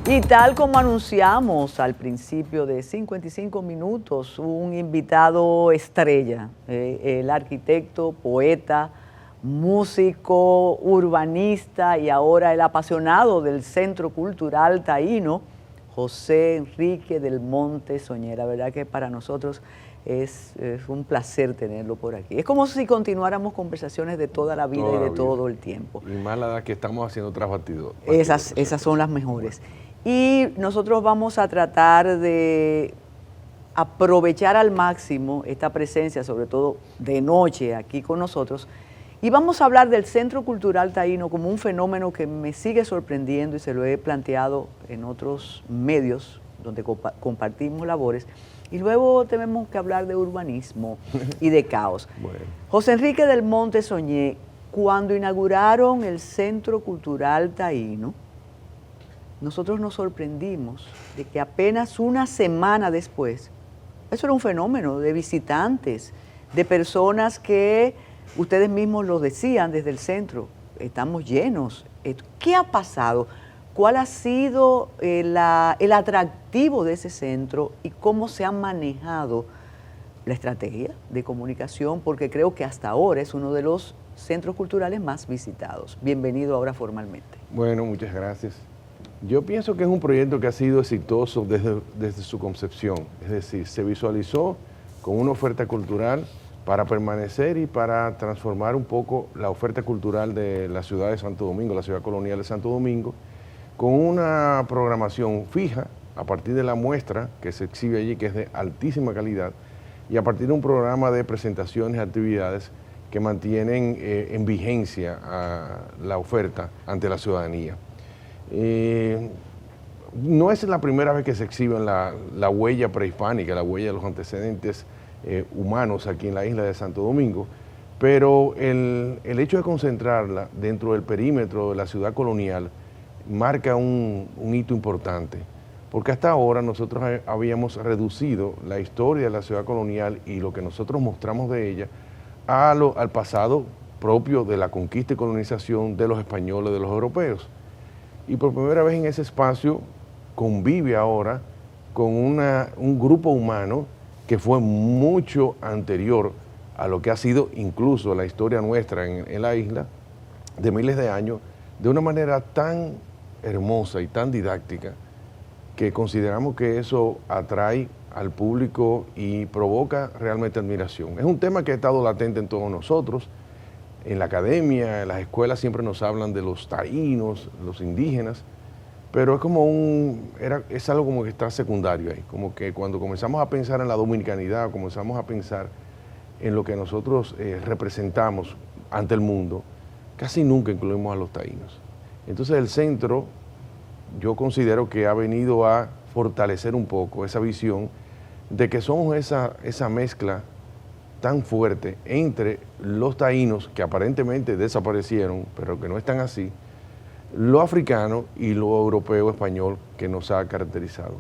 Y tal como anunciamos al principio de 55 minutos, un invitado estrella, el arquitecto, poeta, músico, urbanista y ahora el apasionado del Centro Cultural Taíno, José Enrique del Monte Soñé. La verdad que para nosotros es un placer tenerlo por aquí. Es como si continuáramos conversaciones de toda la vida y de todo el tiempo. Y más la que estamos haciendo tras bastidores. Esas son las mejores. Y nosotros vamos a tratar de aprovechar al máximo esta presencia, sobre todo de noche aquí con nosotros, y vamos a hablar del Centro Cultural Taíno como un fenómeno que me sigue sorprendiendo y se lo he planteado en otros medios donde compartimos labores, y luego tenemos que hablar de urbanismo y de caos. Bueno. José Enrique del Monte Soñé, cuando inauguraron el Centro Cultural Taíno, nosotros nos sorprendimos de que apenas una semana después, eso era un fenómeno de visitantes, de personas que ustedes mismos lo decían desde el centro, estamos llenos. ¿Qué ha pasado? ¿Cuál ha sido el atractivo de ese centro y cómo se ha manejado la estrategia de comunicación? Porque creo que hasta ahora es uno de los centros culturales más visitados. Bienvenido ahora formalmente. Bueno, muchas gracias. Yo pienso que es un proyecto que ha sido exitoso desde su concepción, es decir, se visualizó con una oferta cultural para permanecer y para transformar un poco la oferta cultural de la ciudad de Santo Domingo, la ciudad colonial de Santo Domingo, con una programación fija a partir de la muestra que se exhibe allí, que es de altísima calidad, y a partir de un programa de presentaciones y actividades que mantienen en vigencia a la oferta ante la ciudadanía. No es la primera vez que se exhibe la huella prehispánica, la huella de los antecedentes humanos aquí en la isla de Santo Domingo, pero el hecho de concentrarla dentro del perímetro de la ciudad colonial marca un hito importante, porque hasta ahora nosotros habíamos reducido la historia de la ciudad colonial y lo que nosotros mostramos de ella al pasado propio de la conquista y colonización de los españoles, de los europeos. Y por primera vez en ese espacio convive ahora con un grupo humano que fue mucho anterior a lo que ha sido incluso la historia nuestra en la isla, de miles de años, de una manera tan hermosa y tan didáctica que consideramos que eso atrae al público y provoca realmente admiración. Es un tema que ha estado latente en todos nosotros. En la academia, en las escuelas siempre nos hablan de los taínos, los indígenas, pero es como es algo como que está secundario ahí, como que cuando comenzamos a pensar en la dominicanidad, comenzamos a pensar en lo que nosotros representamos ante el mundo, casi nunca incluimos a los taínos. Entonces el centro, yo considero que ha venido a fortalecer un poco esa visión de que somos esa mezcla tan fuerte entre los taínos, que aparentemente desaparecieron, pero que no están así, lo africano y lo europeo español que nos ha caracterizado.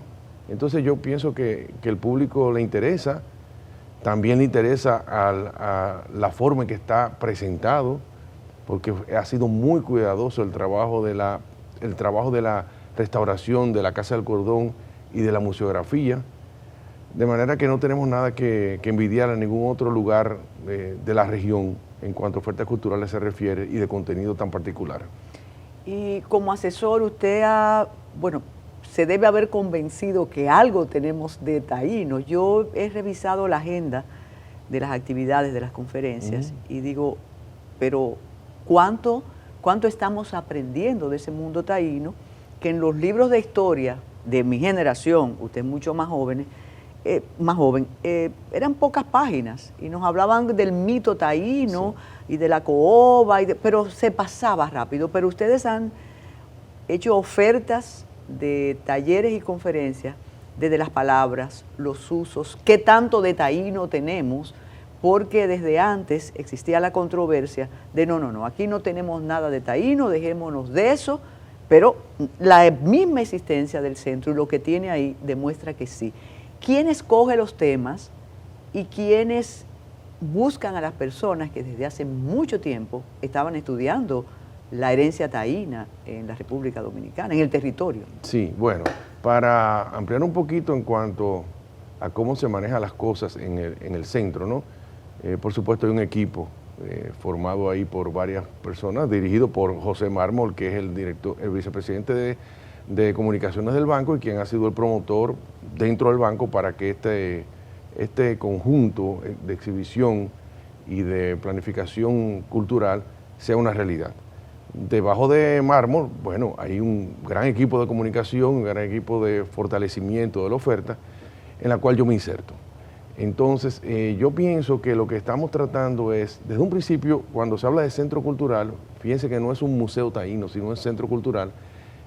Entonces yo pienso que el público le interesa, también le interesa a la forma en que está presentado, porque ha sido muy cuidadoso el trabajo de la restauración de la Casa del Cordón y de la museografía, de manera que no tenemos nada que envidiar a ningún otro lugar de la región en cuanto a ofertas culturales se refiere y de contenido tan particular. Y como asesor usted se debe haber convencido que algo tenemos de taíno. Yo he revisado la agenda de las actividades, de las conferencias, y digo, pero ¿cuánto estamos aprendiendo de ese mundo taíno? Que en los libros de historia de mi generación, usted es mucho más joven, eran pocas páginas y nos hablaban del mito taíno, sí, y de la caoba, pero se pasaba rápido. Pero ustedes han hecho ofertas de talleres y conferencias desde las palabras, los usos, qué tanto de taíno tenemos, porque desde antes existía la controversia de no, aquí no tenemos nada de taíno, dejémonos de eso, pero la misma existencia del centro y lo que tiene ahí demuestra que sí. ¿Quién escoge los temas y quiénes buscan a las personas que desde hace mucho tiempo estaban estudiando la herencia taína en la República Dominicana, en el territorio. Sí, bueno, para ampliar un poquito en cuanto a cómo se manejan las cosas en el centro, ¿no? Por supuesto hay un equipo formado ahí por varias personas, dirigido por José Mármol, que es el vicepresidente de comunicaciones del banco y quien ha sido el promotor dentro del banco para que este conjunto de exhibición y de planificación cultural sea una realidad. Debajo de Mármol, bueno, hay un gran equipo de comunicación, un gran equipo de fortalecimiento de la oferta, en la cual yo me inserto. Entonces, yo pienso que lo que estamos tratando es, desde un principio, cuando se habla de centro cultural, fíjense que no es un museo taíno, sino un centro cultural.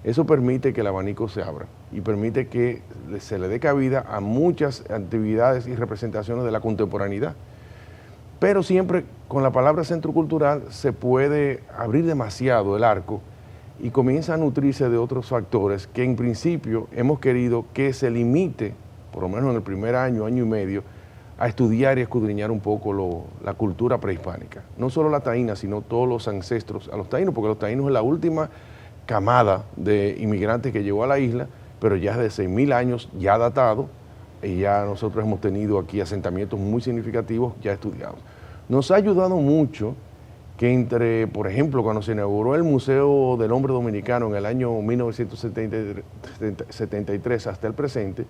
Eso permite que el abanico se abra y permite que se le dé cabida a muchas actividades y representaciones de la contemporaneidad. Pero siempre con la palabra centro cultural se puede abrir demasiado el arco y comienza a nutrirse de otros factores que en principio hemos querido que se limite, por lo menos en el primer año, año y medio, a estudiar y escudriñar un poco la cultura prehispánica. No solo la taína, sino todos los ancestros a los taínos, porque los taínos es la última camada de inmigrantes que llegó a la isla, pero ya de 6.000 años ya datado, y ya nosotros hemos tenido aquí asentamientos muy significativos ya estudiados. Nos ha ayudado mucho que por ejemplo, cuando se inauguró el Museo del Hombre Dominicano en el año 1973 hasta el presente,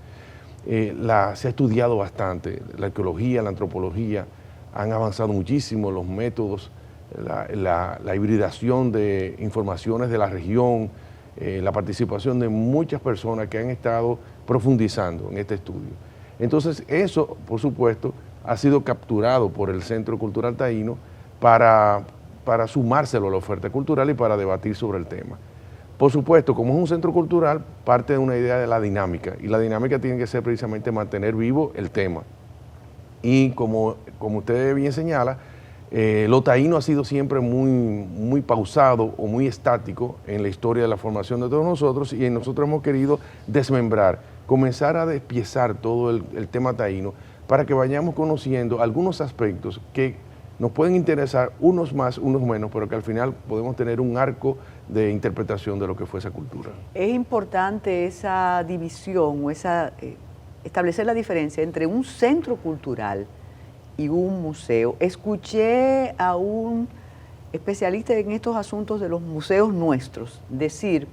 se ha estudiado bastante, la arqueología, la antropología, han avanzado muchísimo los métodos, la hibridación de informaciones de la región, la participación de muchas personas que han estado profundizando en este estudio. Entonces eso, por supuesto, ha sido capturado por el Centro Cultural Taíno para sumárselo a la oferta cultural y para debatir sobre el tema. Por supuesto, como es un centro cultural, parte de una idea de la dinámica, y la dinámica tiene que ser precisamente mantener vivo el tema. Y como usted bien señala, lo taíno ha sido siempre muy pausado o muy estático en la historia de la formación de todos nosotros, y nosotros hemos querido desmembrar, comenzar a despiezar todo el tema taíno para que vayamos conociendo algunos aspectos que nos pueden interesar, unos más, unos menos, pero que al final podemos tener un arco de interpretación de lo que fue esa cultura. Es importante esa división o establecer la diferencia entre un centro cultural y un museo. Escuché a un especialista en estos asuntos de los museos nuestros decir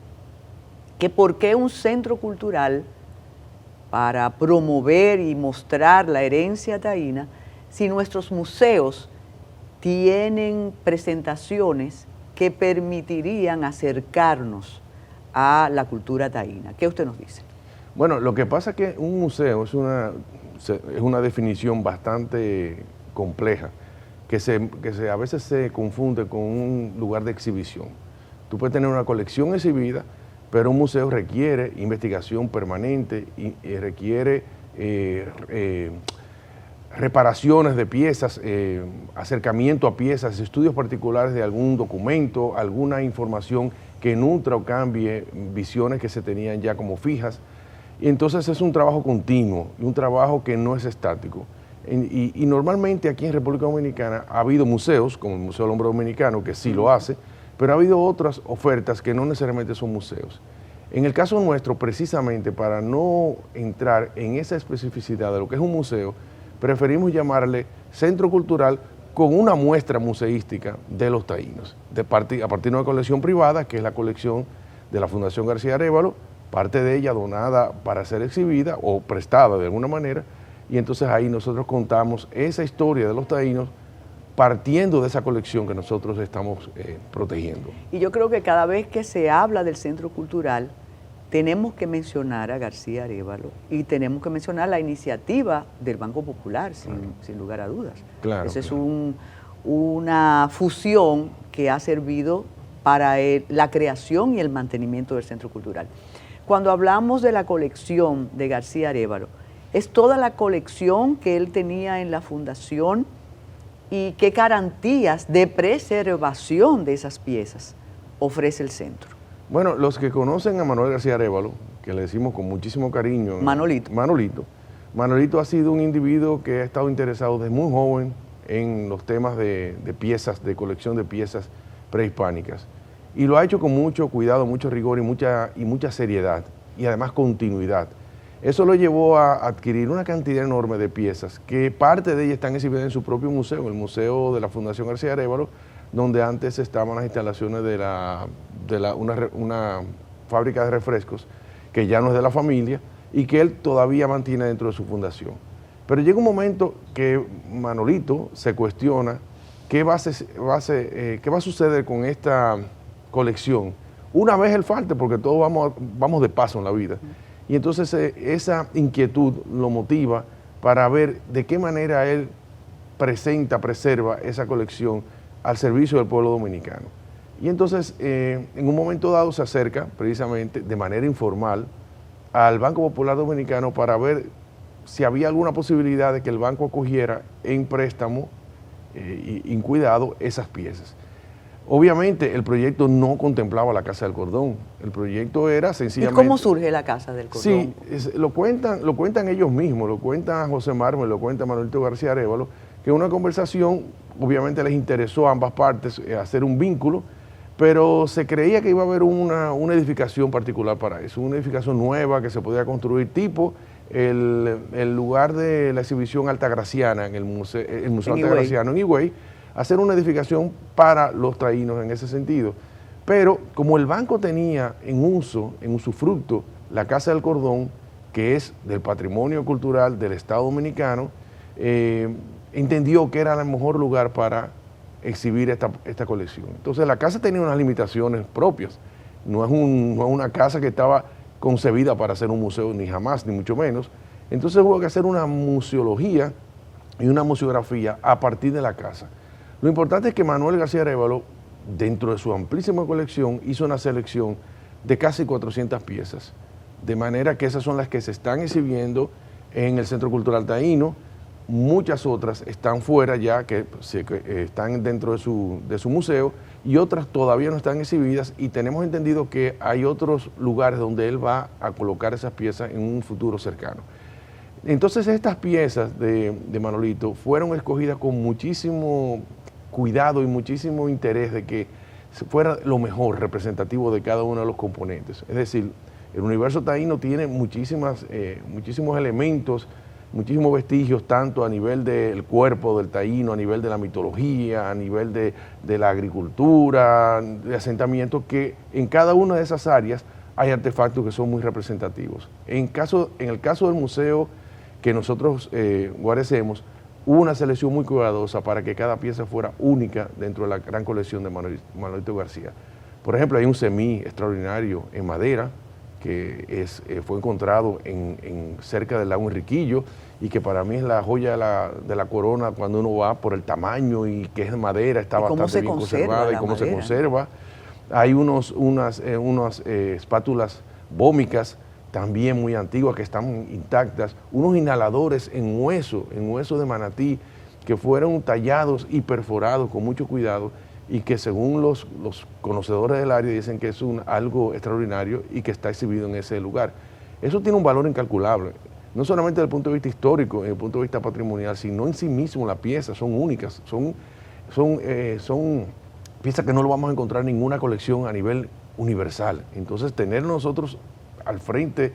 que por qué un centro cultural para promover y mostrar la herencia taína si nuestros museos tienen presentaciones que permitirían acercarnos a la cultura taína. ¿Qué usted nos dice? Bueno, lo que pasa es que un museo es una definición bastante compleja, que a veces se confunde con un lugar de exhibición. Tú puedes tener una colección exhibida, pero un museo requiere investigación permanente y requiere reparaciones de piezas, acercamiento a piezas, estudios particulares de algún documento, alguna información que nutra o cambie visiones que se tenían ya como fijas. Y entonces es un trabajo continuo, un trabajo que no es estático. Y normalmente aquí en República Dominicana ha habido museos, como el Museo del Hombre Dominicano, que sí lo hace, pero ha habido otras ofertas que no necesariamente son museos. En el caso nuestro, precisamente para no entrar en esa especificidad de lo que es un museo, preferimos llamarle centro cultural con una muestra museística de los taínos, a partir de una colección privada, que es la colección de la Fundación García Arévalo, parte de ella donada para ser exhibida o prestada de alguna manera, y entonces ahí nosotros contamos esa historia de los taínos partiendo de esa colección que nosotros estamos protegiendo. Y yo creo que cada vez que se habla del centro cultural, tenemos que mencionar a García Arévalo y tenemos que mencionar la iniciativa del Banco Popular, sin lugar a dudas. Claro, Esa claro. es una fusión que ha servido para la creación y el mantenimiento del centro cultural. Cuando hablamos de la colección de García Arévalo, es toda la colección que él tenía en la fundación y qué garantías de preservación de esas piezas ofrece el centro. Bueno, los que conocen a Manuel García Arévalo, que le decimos con muchísimo cariño, Manolito ha sido un individuo que ha estado interesado desde muy joven en los temas de piezas, de colección de piezas prehispánicas. y lo ha hecho con mucho cuidado, mucho rigor y mucha seriedad, y además continuidad. Eso lo llevó a adquirir una cantidad enorme de piezas, que parte de ellas están exhibidas en su propio museo, en el Museo de la Fundación García Arévalo, donde antes estaban las instalaciones de una fábrica de refrescos, que ya no es de la familia, y que él todavía mantiene dentro de su fundación. Pero llega un momento que Manolito se cuestiona qué va a suceder con esta colección una vez él falte, porque todos vamos de paso en la vida. Y entonces esa inquietud lo motiva para ver de qué manera él preserva esa colección al servicio del pueblo dominicano. Y entonces en un momento dado se acerca precisamente de manera informal al Banco Popular Dominicano para ver si había alguna posibilidad de que el banco acogiera en préstamo y en cuidado esas piezas. Obviamente el proyecto no contemplaba la Casa del Cordón, el proyecto era sencillamente... ¿Y cómo surge la Casa del Cordón? Sí, lo cuentan ellos mismos, lo cuenta José Mármol, lo cuenta Manolito García Arévalo, que una conversación, obviamente les interesó a ambas partes hacer un vínculo, pero se creía que iba a haber una edificación particular para eso, una edificación nueva que se podía construir tipo el lugar de la exhibición altagraciana en el Museo Altagraciano en Higüey, hacer una edificación para los taínos en ese sentido. Pero como el banco tenía en usufructo, la Casa del Cordón, que es del patrimonio cultural del Estado Dominicano, entendió que era el mejor lugar para exhibir esta colección. Entonces la casa tenía unas limitaciones propias, no es una casa que estaba concebida para ser un museo, ni jamás, ni mucho menos. Entonces hubo que hacer una museología y una museografía a partir de la casa. Lo importante es que Manuel García Arévalo, dentro de su amplísima colección, hizo una selección de casi 400 piezas, de manera que esas son las que se están exhibiendo en el Centro Cultural Taíno. Muchas otras están fuera ya, que están dentro de su museo, y otras todavía no están exhibidas, y tenemos entendido que hay otros lugares donde él va a colocar esas piezas en un futuro cercano. Entonces estas piezas de Manolito fueron escogidas con muchísimo cuidado y muchísimo interés de que fuera lo mejor representativo de cada uno de los componentes. Es decir, el universo taíno tiene muchísimos elementos, muchísimos vestigios, tanto a nivel del cuerpo del taíno, a nivel de la mitología, a nivel de la agricultura, de asentamiento, que en cada una de esas áreas hay artefactos que son muy representativos. En el caso del museo que nosotros guarecemos, hubo una selección muy cuidadosa para que cada pieza fuera única dentro de la gran colección de Manolito García. Por ejemplo, hay un semí extraordinario en madera que fue encontrado cerca del lago Enriquillo, y que para mí es la joya de la corona cuando uno va por el tamaño y que es de madera, está bastante bien conservada y cómo se conserva. Hay unas espátulas bómicas también muy antiguas que están intactas, unos inhaladores en hueso de manatí, que fueron tallados y perforados con mucho cuidado, y que según los conocedores del área dicen que es algo extraordinario y que está exhibido en ese lugar. Eso tiene un valor incalculable, no solamente desde el punto de vista histórico, desde el punto de vista patrimonial, sino en sí mismo las piezas son únicas, son piezas que no lo vamos a encontrar en ninguna colección a nivel universal. Entonces tener nosotros al frente,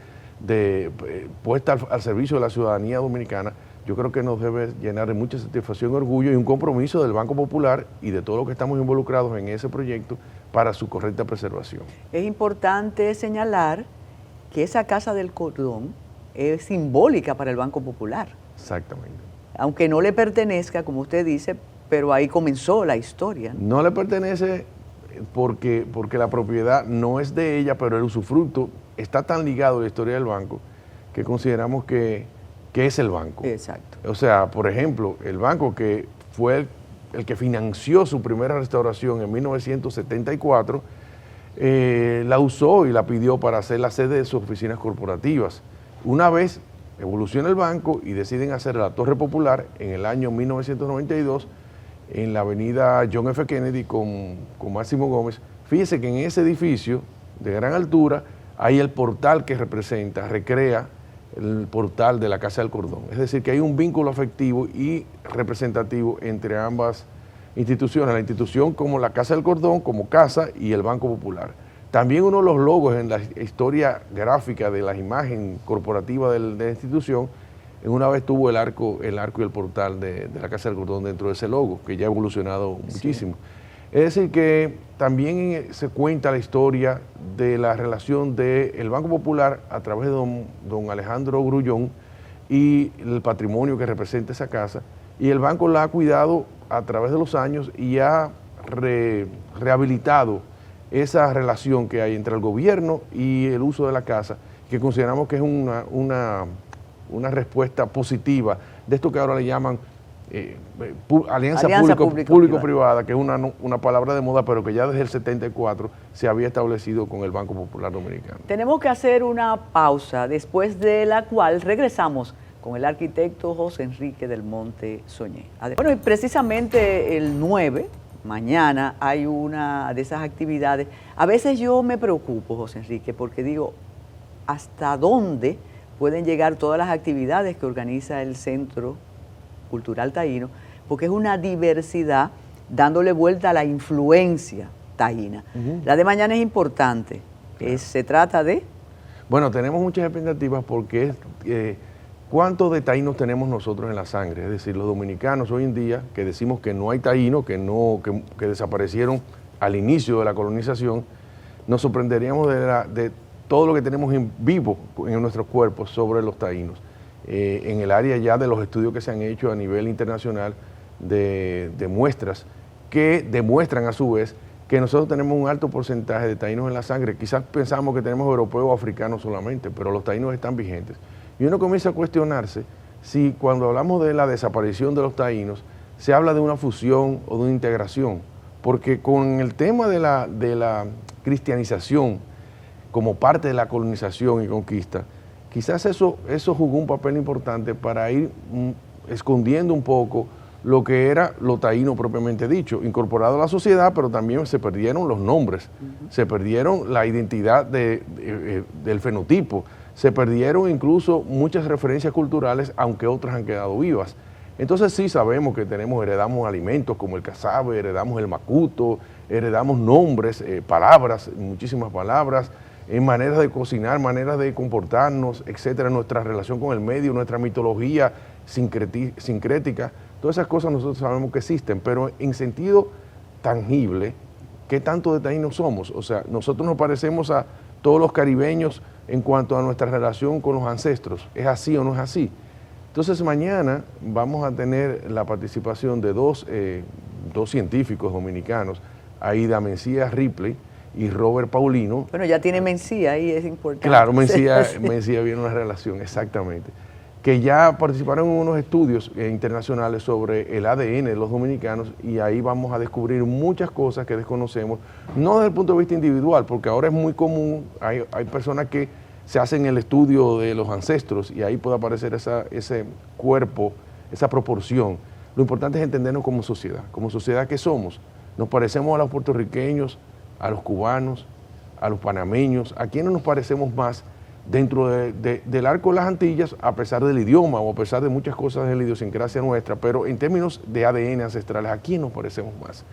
puesta al servicio de la ciudadanía dominicana, yo creo que nos debe llenar de mucha satisfacción, orgullo y un compromiso del Banco Popular y de todos los que estamos involucrados en ese proyecto para su correcta preservación. Es importante señalar que esa Casa del Cordón es simbólica para el Banco Popular. Exactamente. Aunque no le pertenezca, como usted dice, pero ahí comenzó la historia. No le pertenece porque la propiedad no es de ella, pero el usufructo está tan ligado a la historia del banco que consideramos que es el banco. Exacto. O sea, por ejemplo, el banco que fue el que financió su primera restauración en 1974, la usó y la pidió para hacer la sede de sus oficinas corporativas. Una vez evoluciona el banco y deciden hacer la Torre Popular en el año 1992 en la avenida John F. Kennedy con Máximo Gómez. Fíjese que en ese edificio de gran altura hay el portal que recrea el portal de la Casa del Cordón. Es decir, que hay un vínculo afectivo y representativo entre ambas instituciones, la institución como la Casa del Cordón, como casa, y el Banco Popular. También uno de los logos en la historia gráfica de la imagen corporativa de la institución, en una vez tuvo el arco y el portal de la Casa del Cordón dentro de ese logo, que ya ha evolucionado muchísimo. Es decir, que también se cuenta la historia de la relación del Banco Popular a través de don Alejandro Grullón y el patrimonio que representa esa casa, y el banco la ha cuidado a través de los años y ha rehabilitado esa relación que hay entre el gobierno y el uso de la casa, que consideramos que es una respuesta positiva de esto que ahora le llaman alianza público-privada, que es una palabra de moda, pero que ya desde el 74 se había establecido con el Banco Popular Dominicano. Tenemos que hacer una pausa, después de la cual regresamos con el arquitecto José Enrique del Monte Soñé. Bueno, y precisamente el 9, mañana, hay una de esas actividades. A veces yo me preocupo, José Enrique, porque digo, ¿hasta dónde pueden llegar todas las actividades que organiza el Centro Cultural Taíno? Porque es una diversidad dándole vuelta a la influencia taína. La de mañana es importante. Claro. Se trata de... Bueno, tenemos muchas expectativas porque ¿cuántos de taínos tenemos nosotros en la sangre? Es decir, los dominicanos hoy en día, que decimos que no hay taínos, que desaparecieron al inicio de la colonización, nos sorprenderíamos de todo lo que tenemos en vivo en nuestros cuerpos sobre los taínos. En el área ya de los estudios que se han hecho a nivel internacional de muestras que demuestran a su vez que nosotros tenemos un alto porcentaje de taínos en la sangre. Quizás pensamos que tenemos europeos o africanos solamente, pero los taínos están vigentes. Y uno comienza a cuestionarse si cuando hablamos de la desaparición de los taínos se habla de una fusión o de una integración, porque con el tema de la cristianización como parte de la colonización y conquista, quizás eso jugó un papel importante para ir escondiendo un poco lo que era lo taíno propiamente dicho, incorporado a la sociedad, pero también se perdieron los nombres, se perdieron la identidad del fenotipo, se perdieron incluso muchas referencias culturales, aunque otras han quedado vivas. Entonces sí sabemos que heredamos alimentos como el casabe, heredamos el macuto, heredamos nombres, palabras, muchísimas palabras, en maneras de cocinar, maneras de comportarnos, etcétera, nuestra relación con el medio, nuestra mitología sincrética, todas esas cosas nosotros sabemos que existen, pero en sentido tangible, ¿qué tanto de taínos somos? O sea, nosotros nos parecemos a todos los caribeños en cuanto a nuestra relación con los ancestros. ¿Es así o no es así? Entonces mañana vamos a tener la participación de dos científicos dominicanos, Aida Mencía Ripley y Robert Paulino. Bueno, ya tiene Mencía ahí, es importante. Claro, Mencía viene una relación, exactamente. Que ya participaron en unos estudios internacionales sobre el ADN de los dominicanos, y ahí vamos a descubrir muchas cosas que desconocemos, no desde el punto de vista individual, porque ahora es muy común, hay personas que se hacen el estudio de los ancestros y ahí puede aparecer ese cuerpo, esa proporción. Lo importante es entendernos como sociedad que somos. Nos parecemos a los puertorriqueños, a los cubanos, a los panameños, ¿a quiénes nos parecemos más dentro del arco de las Antillas, a pesar del idioma o a pesar de muchas cosas de la idiosincrasia nuestra, pero en términos de ADN ancestrales, ¿a quién nos parecemos más?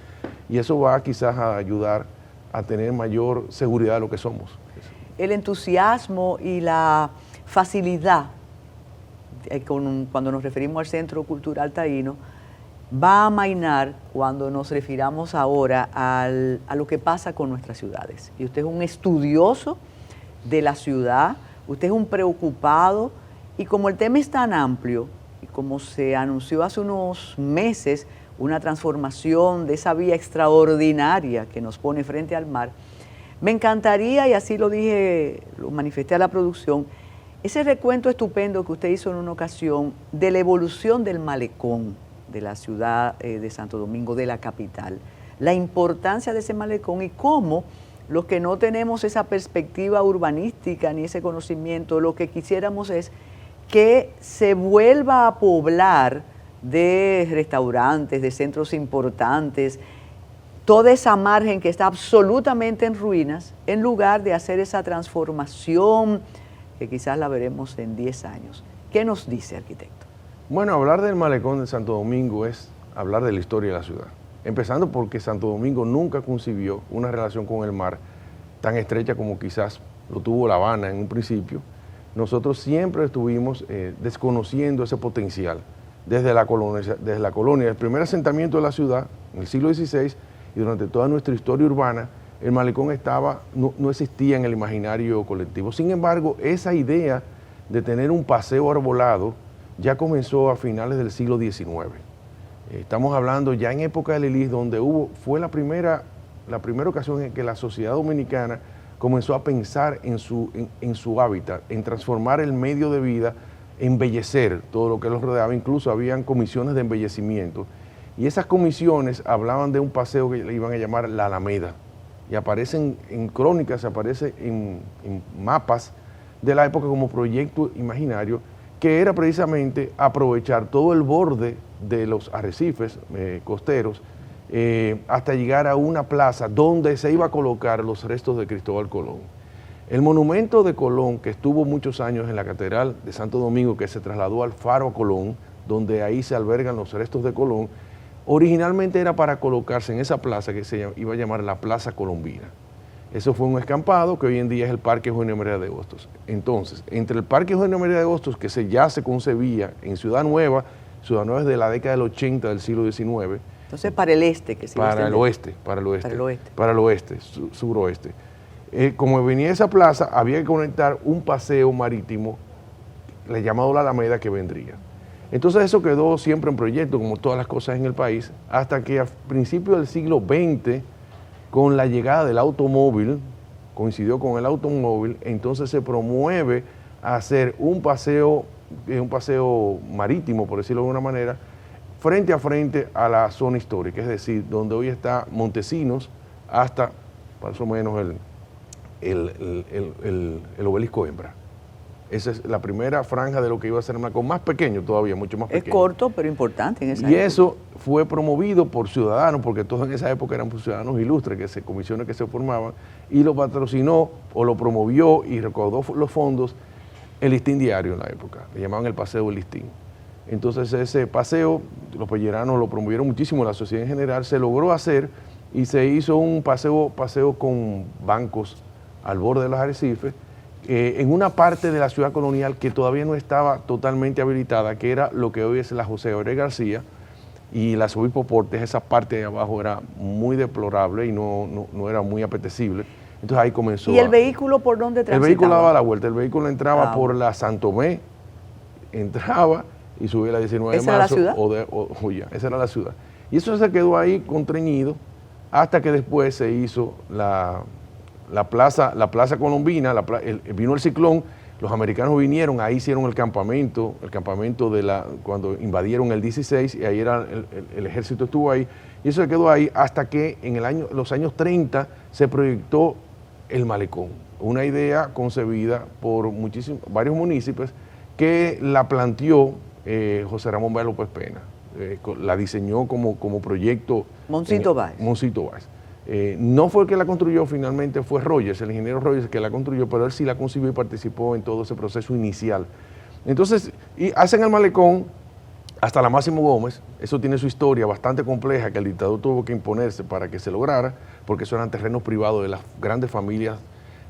Y eso va quizás a ayudar a tener mayor seguridad de lo que somos. El entusiasmo y la facilidad, cuando nos referimos al Centro Cultural Taíno, va a amainar cuando nos refiramos ahora a lo que pasa con nuestras ciudades. Y usted es un estudioso de la ciudad, usted es un preocupado, y como el tema es tan amplio, y como se anunció hace unos meses una transformación de esa vía extraordinaria que nos pone frente al mar, me encantaría, y así lo dije, lo manifesté a la producción, ese recuento estupendo que usted hizo en una ocasión de la evolución del malecón de la ciudad de Santo Domingo, de la capital, la importancia de ese malecón y cómo los que no tenemos esa perspectiva urbanística ni ese conocimiento, lo que quisiéramos es que se vuelva a poblar de restaurantes, de centros importantes, toda esa margen que está absolutamente en ruinas, en lugar de hacer esa transformación que quizás la veremos en 10 años. ¿Qué nos dice, arquitecto? Bueno, hablar del malecón de Santo Domingo es hablar de la historia de la ciudad. empezando porque Santo Domingo nunca concibió una relación con el mar tan estrecha como quizás lo tuvo La Habana en un principio. Nosotros siempre estuvimos desconociendo ese potencial desde la colonia, el primer asentamiento de la ciudad en el siglo XVI y durante toda nuestra historia urbana, el malecón no existía en el imaginario colectivo. Sin embargo, esa idea de tener un paseo arbolado ya comenzó a finales del siglo XIX. Estamos hablando ya en época de Lilis, donde fue la primera ocasión en que la sociedad dominicana comenzó a pensar en su hábitat, en transformar el medio de vida, embellecer todo lo que los rodeaba. Incluso habían comisiones de embellecimiento. Y esas comisiones hablaban de un paseo que le iban a llamar la Alameda. Y aparecen en crónicas, aparece en mapas de la época como proyecto imaginario, que era precisamente aprovechar todo el borde de los arrecifes costeros hasta llegar a una plaza donde se iba a colocar los restos de Cristóbal Colón. El monumento de Colón, que estuvo muchos años en la Catedral de Santo Domingo, que se trasladó al Faro Colón, donde ahí se albergan los restos de Colón, originalmente era para colocarse en esa plaza que se iba a llamar la Plaza Colombina. Eso fue un escampado que hoy en día es el Parque Eugenio María de Hostos. Entonces, entre el Parque Eugenio María de Hostos, que ya se concebía en Ciudad Nueva es de la década del 80 del siglo XIX. Entonces, para el este, que se para el oeste, suroeste. Como venía esa plaza, había que conectar un paseo marítimo, le llamado la Alameda, que vendría. Entonces eso quedó siempre en proyecto, como todas las cosas en el país, hasta que a principios del siglo XX, con la llegada del automóvil, coincidió con el automóvil, entonces se promueve a hacer un paseo marítimo, por decirlo de alguna manera, frente a frente a la zona histórica, es decir, donde hoy está Montesinos hasta más o menos el obelisco Hembra. Esa es la primera franja de lo que iba a ser Malecón, más pequeño todavía, mucho más pequeño. Es corto, pero importante en esa época. Y época. eso fue promovido por ciudadanos, porque todos en esa época eran ciudadanos ilustres, comisiones que se formaban, y lo patrocinó o lo promovió y recaudó los fondos el Listín Diario en la época, le llamaban el Paseo del Listín. Entonces ese paseo, los pelleranos lo promovieron muchísimo, la sociedad en general, se logró hacer y se hizo un paseo con bancos al borde de los arrecifes, en una parte de la ciudad colonial que todavía no estaba totalmente habilitada, que era lo que hoy es la José Gabriel García y la Obispo Portes. Esa parte de abajo era muy deplorable y no era muy apetecible. Entonces ahí comenzó. ¿Y el vehículo por dónde transitaba? El vehículo daba la vuelta, el vehículo entraba por la Santomé, entraba y subía la 19 de marzo. ¿Esa era la ciudad? Esa era la ciudad. Y eso se quedó ahí contrañido hasta que después se hizo la plaza Colombina, vino el ciclón, los americanos vinieron, ahí hicieron el campamento cuando invadieron el 16, y ahí el ejército estuvo ahí, y eso se quedó ahí hasta que en los años 30 se proyectó el malecón, una idea concebida por varios municipios que la planteó José Ramón Báez López Pena, la diseñó como proyecto. Moncito Báez. No fue el que la construyó, finalmente fue Rogers, el ingeniero Rogers, que la construyó, pero él sí la concibió y participó en todo ese proceso inicial. Entonces, hacen el malecón hasta la Máximo Gómez. Eso tiene su historia bastante compleja, que el dictador tuvo que imponerse para que se lograra, porque eso eran terrenos privados de las grandes familias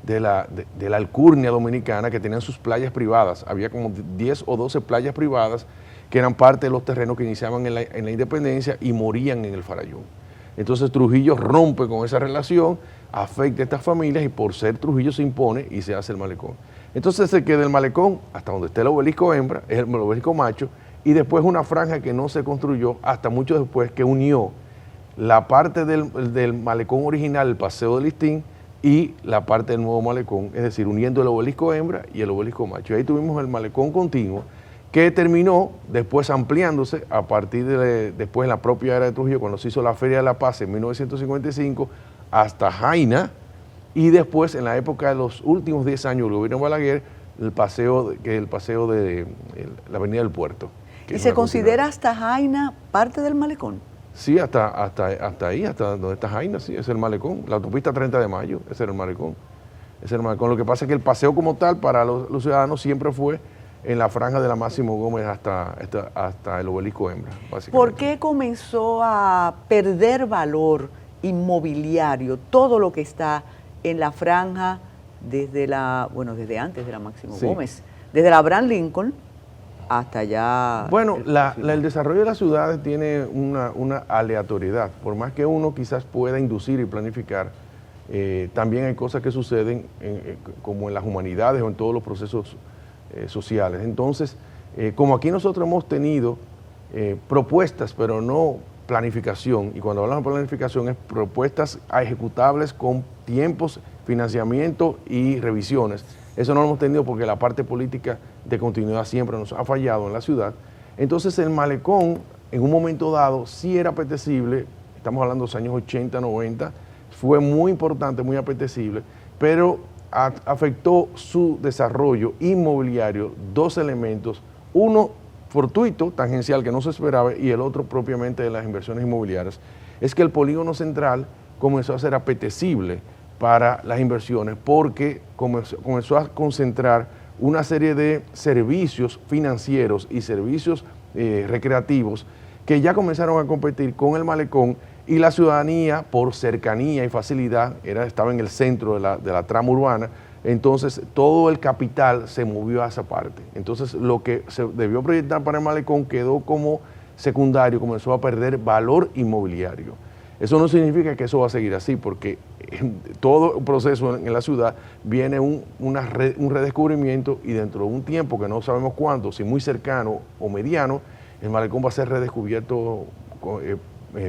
de la alcurnia dominicana, que tenían sus playas privadas. Había como 10 o 12 playas privadas que eran parte de los terrenos que iniciaban en la independencia y morían en el Farallón. Entonces Trujillo rompe con esa relación, afecta a estas familias, y por ser Trujillo se impone y se hace el malecón. Entonces se queda el malecón hasta donde esté el obelisco hembra, es el obelisco macho, y después una franja que no se construyó hasta mucho después, que unió la parte del malecón original, el Paseo del Listín, y la parte del nuevo malecón, es decir, uniendo el obelisco hembra y el obelisco macho. Y ahí tuvimos el malecón continuo, que terminó después ampliándose a partir después en la propia era de Trujillo, cuando se hizo la Feria de la Paz en 1955, hasta Jaina, y después en la época de los últimos 10 años del gobierno de Balaguer, el paseo de la Avenida del Puerto. ¿Y se considera hasta Jaina parte del malecón? Sí, hasta ahí, hasta donde está Jaina, sí, es el malecón. La autopista 30 de Mayo, ese era el malecón. Lo que pasa es que el paseo como tal para los ciudadanos siempre fue en la franja de la Máximo Gómez hasta el Obelisco Hembra, básicamente. ¿Por qué comenzó a perder valor inmobiliario todo lo que está en la franja desde antes de la Máximo Gómez, desde la Abraham Lincoln hasta allá? Bueno, el desarrollo de las ciudades tiene una aleatoriedad. Por más que uno quizás pueda inducir y planificar, también hay cosas que suceden como en las humanidades o en todos los procesos sociales. Entonces, como aquí nosotros hemos tenido propuestas, pero no planificación, y cuando hablamos de planificación es propuestas ejecutables con tiempos, financiamiento y revisiones. Eso no lo hemos tenido porque la parte política de continuidad siempre nos ha fallado en la ciudad. Entonces el malecón, en un momento dado, sí era apetecible, estamos hablando de los años 80, 90, fue muy importante, muy apetecible, pero afectó su desarrollo inmobiliario dos elementos, uno fortuito, tangencial, que no se esperaba, y el otro propiamente de las inversiones inmobiliarias, es que el polígono central comenzó a ser apetecible para las inversiones porque comenzó a concentrar una serie de servicios financieros y servicios recreativos que ya comenzaron a competir con el malecón, y la ciudadanía, por cercanía y facilidad, estaba en el centro de la trama urbana. Entonces todo el capital se movió a esa parte. Entonces lo que se debió proyectar para el malecón quedó como secundario, comenzó a perder valor inmobiliario. Eso no significa que eso va a seguir así, porque en todo proceso en la ciudad viene un redescubrimiento, y dentro de un tiempo que no sabemos cuánto, si muy cercano o mediano, el malecón va a ser redescubierto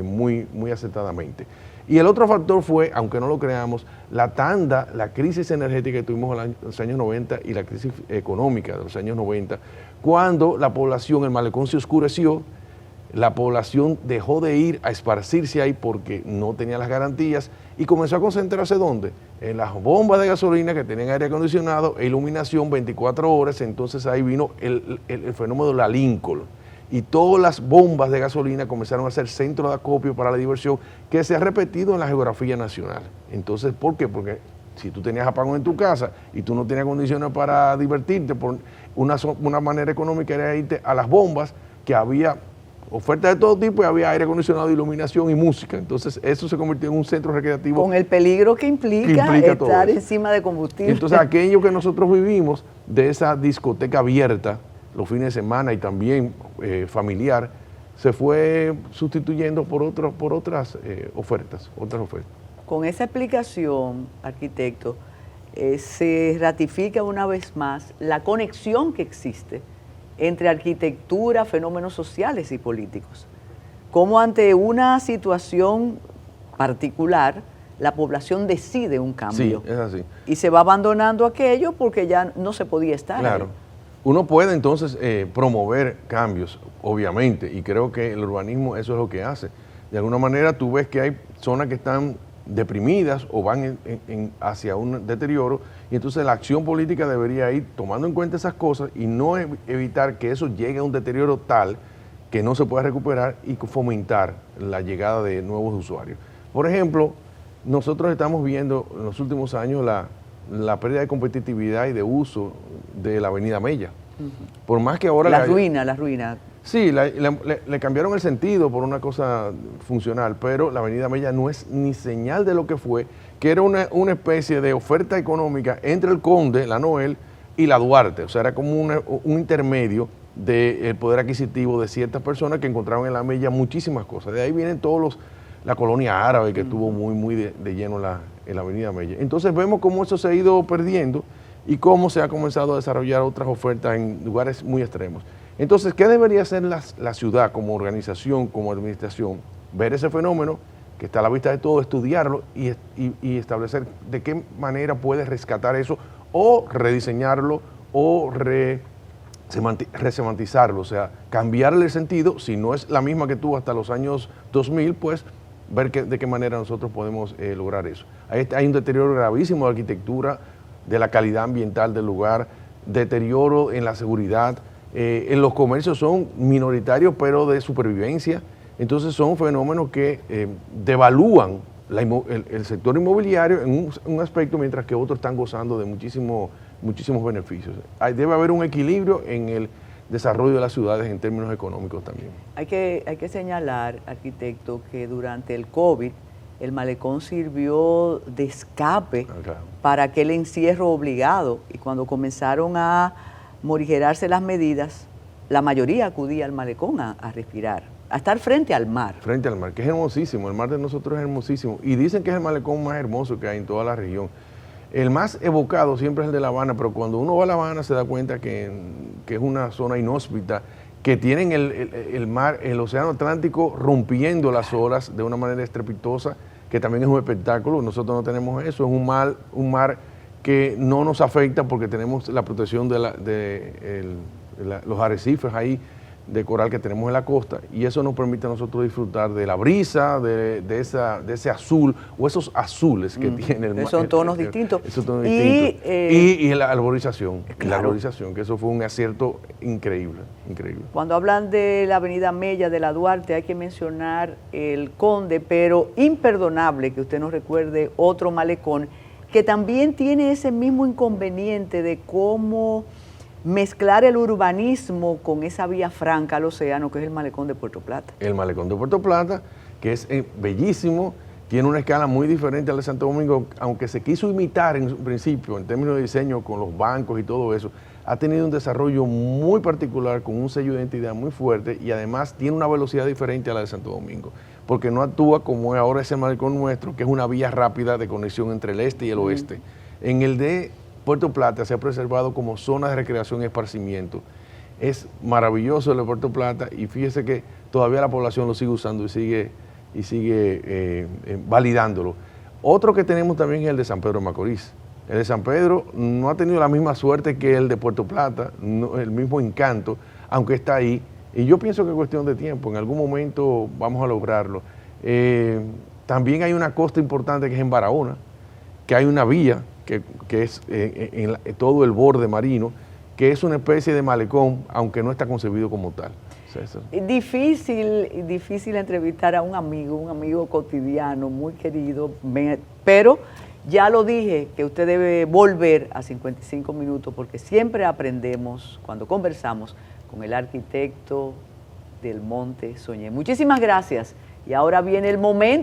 muy acertadamente. Y el otro factor fue, aunque no lo creamos, la crisis energética que tuvimos en los años 90 y la crisis económica de los años 90, cuando la población, el malecón se oscureció, la población dejó de ir a esparcirse ahí porque no tenía las garantías y comenzó a concentrarse ¿dónde? En las bombas de gasolina que tenían aire acondicionado e iluminación 24 horas, entonces ahí vino el fenómeno de la Lincoln. Y todas las bombas de gasolina comenzaron a ser centro de acopio para la diversión, que se ha repetido en la geografía nacional. Entonces, ¿por qué? Porque si tú tenías apagón en tu casa y tú no tenías condiciones para divertirte, por una manera económica era irte a las bombas, que había ofertas de todo tipo y había aire acondicionado, iluminación y música. Entonces, eso se convirtió en un centro recreativo. Con el peligro que implica estar encima de combustible. Entonces, aquello que nosotros vivimos de esa discoteca abierta los fines de semana y también familiar, se fue sustituyendo por otras ofertas. Con esa explicación, arquitecto, se ratifica una vez más la conexión que existe entre arquitectura, fenómenos sociales y políticos. Como ante una situación particular, la población decide un cambio. Sí, es así. Y se va abandonando aquello porque ya no se podía estar. Claro. Uno puede entonces promover cambios, obviamente, y creo que el urbanismo eso es lo que hace. De alguna manera tú ves que hay zonas que están deprimidas o van hacia un deterioro, y entonces la acción política debería ir tomando en cuenta esas cosas y no evitar que eso llegue a un deterioro tal que no se pueda recuperar y fomentar la llegada de nuevos usuarios. Por ejemplo, nosotros estamos viendo en los últimos años la pérdida de competitividad y de uso de la Avenida Mella. Por más que ahora... La ruina. Sí, le cambiaron el sentido por una cosa funcional, pero la Avenida Mella no es ni señal de lo que fue, que era una especie de oferta económica entre el Conde, la Noel y la Duarte. O sea, era como un intermedio del poder adquisitivo de ciertas personas que encontraron en la Mella muchísimas cosas. De ahí vienen la colonia árabe que estuvo muy de lleno en la Avenida Mella. Entonces vemos cómo eso se ha ido perdiendo y cómo se ha comenzado a desarrollar otras ofertas en lugares muy extremos. Entonces, ¿qué debería hacer la ciudad como organización, como administración? Ver ese fenómeno que está a la vista de todo, estudiarlo y establecer de qué manera puede rescatar eso o rediseñarlo o resemantizarlo, o sea, cambiarle el sentido. Si no es la misma que tuvo hasta los años 2000, pues ver de qué manera nosotros podemos lograr eso. Hay un deterioro gravísimo de la arquitectura, de la calidad ambiental del lugar, deterioro en la seguridad. En los comercios son minoritarios, pero de supervivencia. Entonces son fenómenos que devalúan el sector inmobiliario en un aspecto, mientras que otros están gozando de muchísimo muchísimos beneficios. Debe haber un equilibrio en el desarrollo de las ciudades en términos económicos también. Hay que señalar, arquitecto, que durante el COVID el malecón sirvió de escape para aquel encierro obligado, y cuando comenzaron a morigerarse las medidas, la mayoría acudía al malecón a respirar, a estar frente al mar. Frente al mar, que es hermosísimo, el mar de nosotros es hermosísimo, y dicen que es el malecón más hermoso que hay en toda la región. El más evocado siempre es el de La Habana, pero cuando uno va a La Habana se da cuenta que es una zona inhóspita, que tienen el mar, el océano Atlántico rompiendo las olas de una manera estrepitosa, que también es un espectáculo. Nosotros no tenemos eso, es un mar que no nos afecta porque tenemos la protección de los arrecifes ahí de coral que tenemos en la costa, y eso nos permite a nosotros disfrutar de la brisa, de ese azul, o esos azules que tiene el mar. Son tonos distintos. Esos tonos distintos. Y la arborización, claro. La arborización, que eso fue un acierto increíble, increíble. Cuando hablan de la avenida Mella de la Duarte, hay que mencionar el Conde, pero imperdonable que usted nos recuerde otro malecón que también tiene ese mismo inconveniente de cómo mezclar el urbanismo con esa vía franca al océano, que es el malecón de Puerto Plata. El malecón de Puerto Plata, que es bellísimo, tiene una escala muy diferente al de Santo Domingo, aunque se quiso imitar en principio, en términos de diseño, con los bancos y todo eso, ha tenido un desarrollo muy particular, con un sello de identidad muy fuerte, y además tiene una velocidad diferente a la de Santo Domingo, porque no actúa como es ahora ese malecón nuestro, que es una vía rápida de conexión entre el este y el oeste. En el de Puerto Plata se ha preservado como zona de recreación y esparcimiento. Es maravilloso el de Puerto Plata, y fíjese que todavía la población lo sigue usando y sigue validándolo. Otro que tenemos también es el de San Pedro de Macorís. El de San Pedro no ha tenido la misma suerte que el de Puerto Plata, el mismo encanto, aunque está ahí, y yo pienso que es cuestión de tiempo, en algún momento vamos a lograrlo. También hay una costa importante que es en Barahona, que hay una vía que es en todo el borde marino, que es una especie de malecón, aunque no está concebido como tal. César. Difícil entrevistar a un amigo cotidiano, muy querido, pero ya lo dije, que usted debe volver a 55 minutos, porque siempre aprendemos cuando conversamos con el arquitecto del Monte Soñé. Muchísimas gracias, y ahora viene el momento